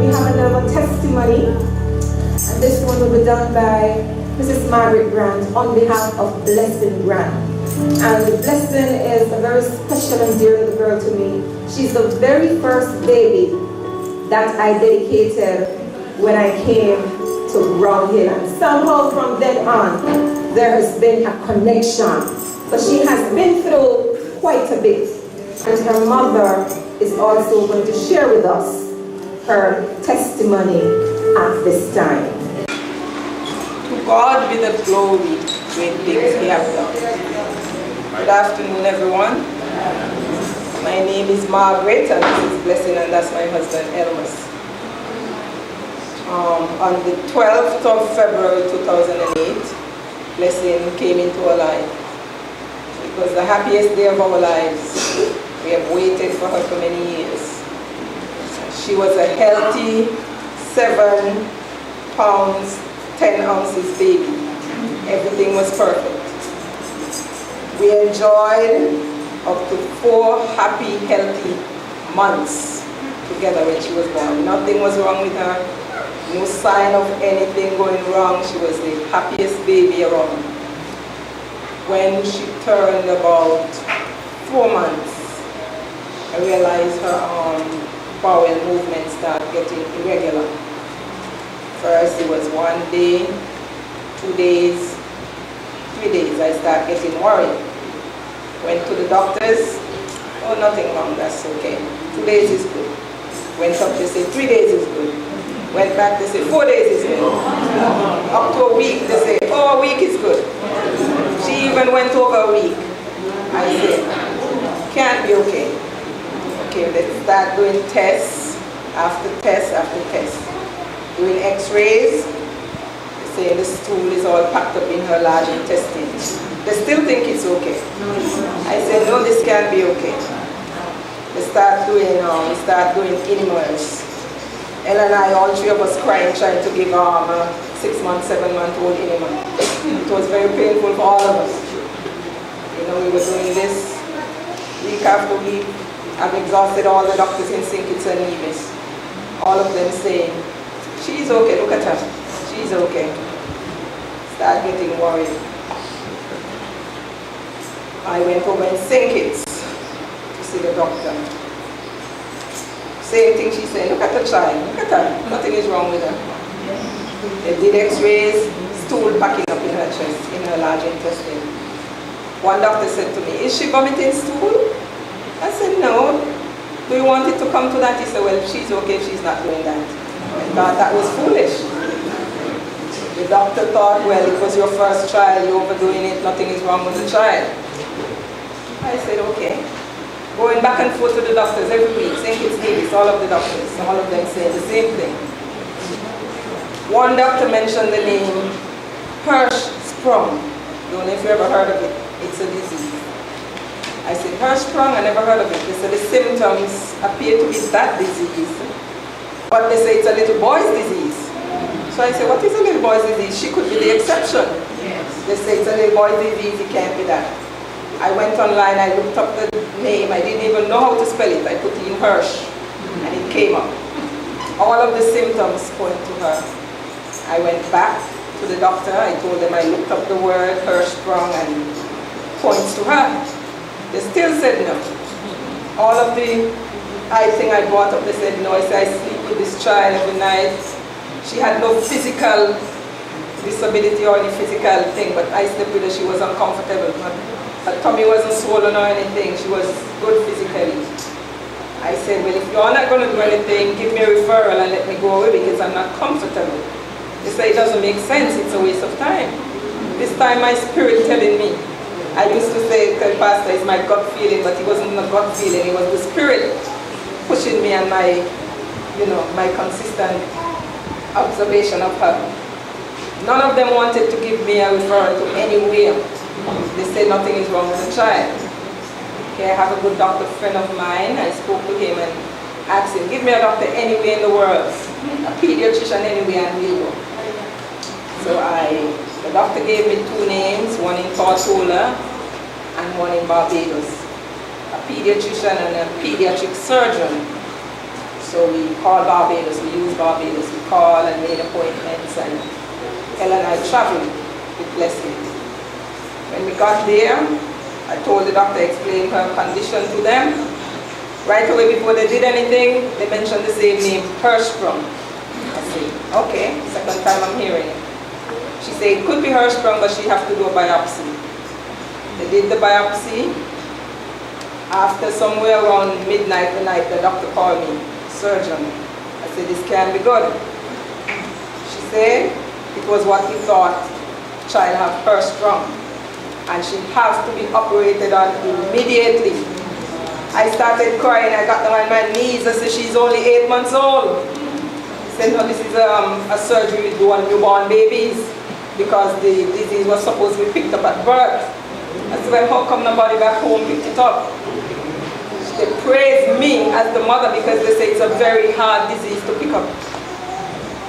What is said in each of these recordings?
We have another testimony, and this one will be done by Mrs. Margaret Grant on behalf of Blessyn Grant. And Blessyn is a very special and dear little girl to me. She's the very first baby that I dedicated when I came to Brown Hill. And somehow from then on, there has been a connection. But she has been through quite a bit. And her mother is also going to share with us her testimony at this time. To God be the glory, great things He has done. Good afternoon, everyone. My name is Margaret, and this is Blessyn, and that's my husband, Elmas. On the 12th of February 2008, Blessyn came into our life. It was the happiest day of our lives. We have waited for her for many years. She was a healthy 7 pounds, 10 ounces baby. Everything was perfect. We enjoyed up to 4 happy, healthy months together when she was born. Nothing was wrong with her. No sign of anything going wrong. She was the happiest baby around. When she turned about 4 months, I realized her bowel movements started getting irregular. First it was 1 day, 2 days, 3 days. I started getting worried. Went to the doctors. Oh, nothing wrong, that's okay. 2 days is good. Went up, they said 3 days is good. Went back, they said 4 days is good. Up to a week, they said, oh, a week is good. She even went over a week. I said, can't be okay. Okay, let's start doing tests after test after test. Doing x-rays. They say the stool is all packed up in her large intestine. They still think it's okay. I said, no, this can't be okay. We start doing animals. Ella and I, all 3 of us crying, trying to give a 6-month, 7-month-old animal. It was very painful for all of us. You know, we were doing this week after week. I've exhausted all the doctors in St. Kitts and Nevis. All of them saying, she's okay, look at her. She's okay. Start getting worried. I went over in St. Kitts to see the doctor. Same thing she said, look at the child, look at her. Nothing is wrong with her. They did x-rays, stool packing up in her chest, in her large intestine. One doctor said to me, is she vomiting stool? I said, no. Do you want it to come to that? He said, well, she's okay if she's not doing that. I thought that was foolish. The doctor thought, well, it was your first child, you're overdoing it, nothing is wrong with the child. I said, okay. Going back and forth to the doctors every week, St. Kitts Nevis, all of the doctors, all of them saying the same thing. One doctor mentioned the name Hirschsprung. Don't know if you ever heard of it. It's a disease. I said, Hirschsprung, I never heard of it. They said the symptoms appear to be that disease, but they say it's a little boy's disease. So I said, what is a little boy's disease? She could be the exception. Yes. They say it's a little boy's disease, it can't be that. I went online, I looked up the name, I didn't even know how to spell it. I put in Hirsch, and it came up. All of the symptoms point to her. I went back to the doctor, I told them I looked up the word Hirschsprung and points to her. They still said no. All of the thing I brought up, they said no. I said, I sleep with this child every night. She had no physical disability or any physical thing, but I slept with her, she was uncomfortable. Her tummy wasn't swollen or anything, she was good physically. I said, well, if you're not going to do anything, give me a referral and let me go away because I'm not comfortable. They say it doesn't make sense, it's a waste of time. This time my spirit telling me. I used to say, tell Pastor, it's my gut feeling, but it wasn't a gut feeling, it was the spirit pushing me and my, my consistent observation of her. None of them wanted to give me a referral to anywhere. They said nothing is wrong with the child. Okay, I have a good doctor friend of mine. I spoke to him and asked him, give me a doctor anywhere in the world, a pediatrician anywhere, and we'll go. So the doctor gave me 2 names, one in Tortola and one in Barbados. A pediatrician and a pediatric surgeon. So we called Barbados, we used Barbados, we called and made appointments, and Ella and I traveled with Blessyn. When we got there, I told the doctor, explain her condition to them. Right away before they did anything, they mentioned the same name, Hirschsprung. I said, okay, second time I'm hearing it. She said it could be Hirschsprung, but she have to do a biopsy. They did the biopsy. After somewhere around midnight the night, the doctor called me, surgeon. I said, this can't be good. She said it was what he thought, child have Hirschsprung, and she has to be operated on immediately. I started crying, I got down on my knees. I said, she's only 8 months old. He said, no, this is a surgery we do on newborn babies because the disease was supposed to be picked up at birth. I said, well, how come nobody back home picked it up? They praised me as the mother because they say it's a very hard disease to pick up.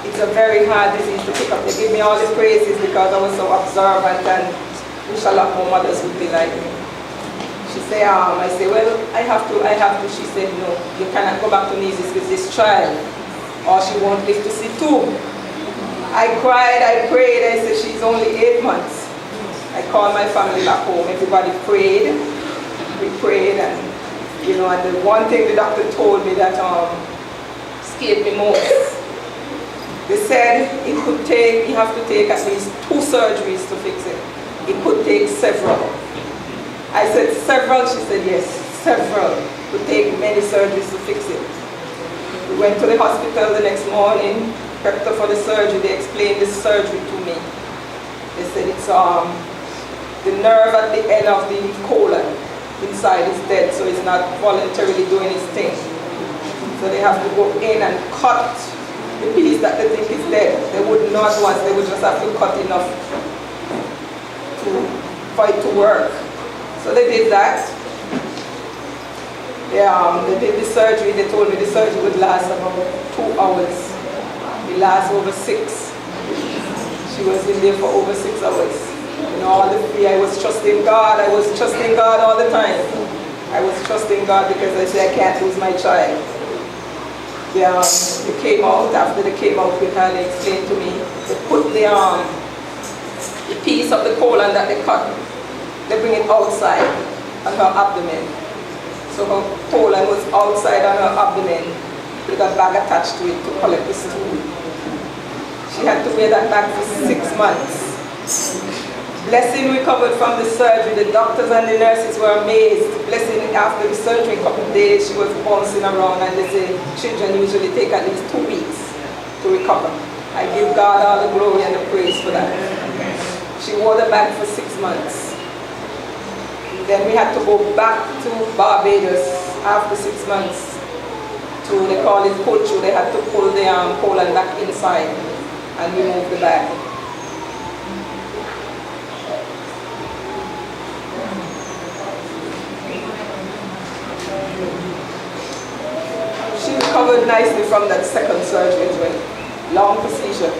It's a very hard disease to pick up. They give me all the praises because I was so observant, and wish a lot more mothers would be like me. She said, I say, well, I have to. She said, no, you cannot go back to Nevis with this child, or she won't live to see 2. I cried, I prayed, I said, she's only 8 months. I called my family back home, everybody prayed. We prayed, and you know, and the one thing the doctor told me that scared me most. They said it could take, you have to take at least 2 surgeries to fix it. It could take several. I said, several? She said, yes, several. It would take many surgeries to fix it. We went to the hospital the next morning, prepped her for the surgery. They explained the surgery to me. They said it's the nerve at the end of the colon inside is dead, so it's not voluntarily doing its thing. So they have to go in and cut the piece that they think is dead. They would not once, they would just have to cut enough for it to work. So they did that. They did the surgery. They told me the surgery would last about 2 hours. It lasts over 6. She was in there for over 6 hours. You know, all the fear, I was trusting God. I was trusting God all the time. I was trusting God because I said I can't lose my child. They came out. After they came out with her, they explained to me, they put the piece of the colon that they cut, they bring it outside on her abdomen. So her colon was outside on her abdomen with a bag attached to it to collect the stool. She had to wear that bag for 6 months. Blessyn recovered from the surgery. The doctors and the nurses were amazed. Blessyn, after the surgery, a couple of days, she was bouncing around, and they say children usually take at least 2 weeks to recover. I give God all the glory and the praise for that. She wore the bag for 6 months. Then we had to go back to Barbados after 6 months. They call it pull through. They had to pull the colon back inside and remove the bag. She recovered nicely from that second surgery as well. Long procedure.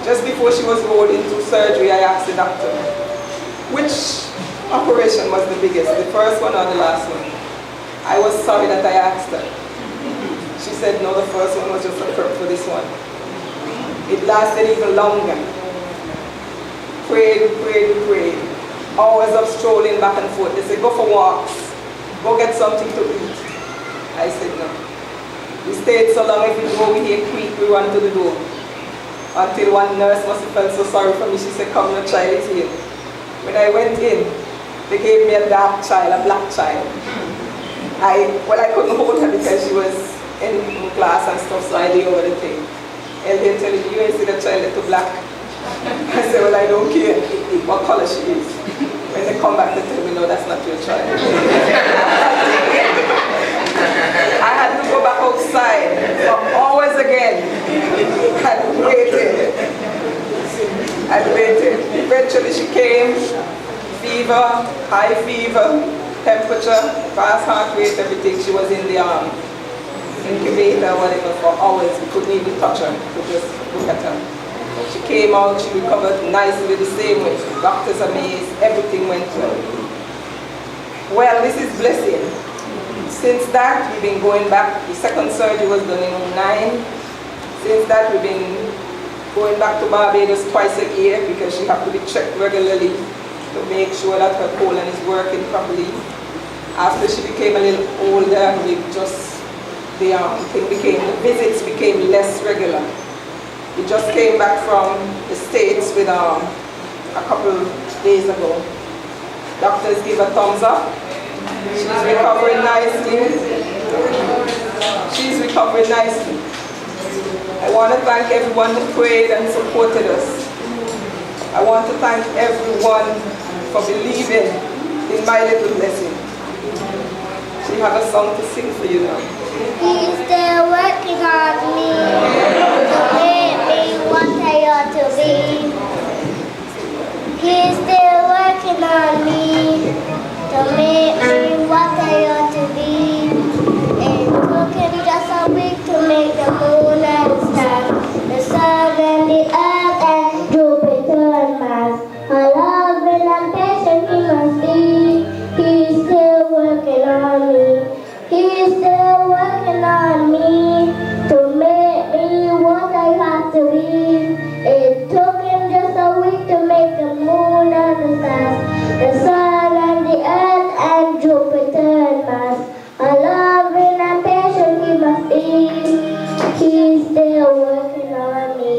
Just before she was rolled into surgery, I asked the doctor, which operation was the biggest, the first one or the last one? I was sorry that I asked her. She said, no, the first one was just a prep for this one. It lasted even longer. Prayed. Hours of strolling back and forth. They said, go for walks. Go get something to eat. I said, no. We stayed so long, every door we hear creak, we run to the door. Until one nurse must have felt so sorry for me. She said, come, your child is here. When I went in, they gave me a dark child, a black child. I couldn't hold her because she was in class and stuff, so I lay over the thing. And they're telling me, you ain't see the child that's black. I said, well, I don't care what color she is. When they come back, they tell me, no, that's not your child. I had to go back outside for hours again. I waited. Eventually she came, fever, high fever, temperature, fast heart rate, everything. She was in the incubator, whatever, for hours. We couldn't even touch her. We could just look at her. She came out, she recovered nicely the same way. Doctors amazed, everything went well. Well, this is Blessyn. Since that, we've been going back. The second surgery was done in 2009. Since that, we've been going back to Barbados twice a year because she has to be checked regularly to make sure that her colon is working properly. After she became a little older, the visits became less regular. We just came back from the States with a couple days ago. Doctors give a thumbs up. She's recovering nicely. She's recovering nicely. I want to thank everyone who prayed and supported us. I want to thank everyone for believing in my little Blessyn. She has a song to sing for you now. He's still working on me to make me what I ought to be. He's still working on me to make me what I ought to be. It took him just a week to make the moon and stars, the sun and the earth and Jupiter and Mars. How loving and patient he must be. He's still working on me. He's still working on me to make me what I have to be. It took him just a week to make the moon and the stars, the sun and the earth and Jupiter and Mars. How loving and patient he must be. He's still working on me.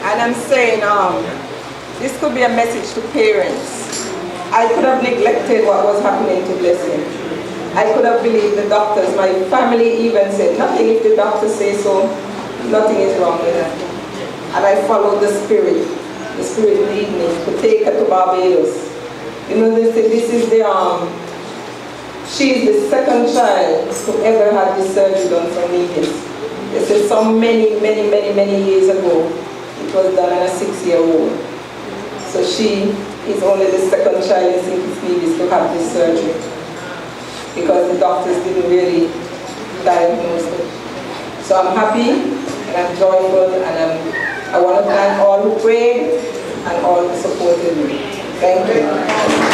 And I'm saying, this could be a message to parents. I could have neglected what was happening to Blessyn. I could have believed the doctors. My family even said, nothing if the doctors say so, nothing is wrong with her. And I followed the Spirit. The Spirit lead me to take her to Barbados. You know, they say this is she is the second child who ever had this surgery done for meningitis. They said so many years ago, it was done on a 6-year-old. So she is only the second child in St. Stephen's to have this surgery because the doctors didn't really diagnose it. So I'm happy and I'm joyful and I want to thank all who prayed and all who supported me. Thank you.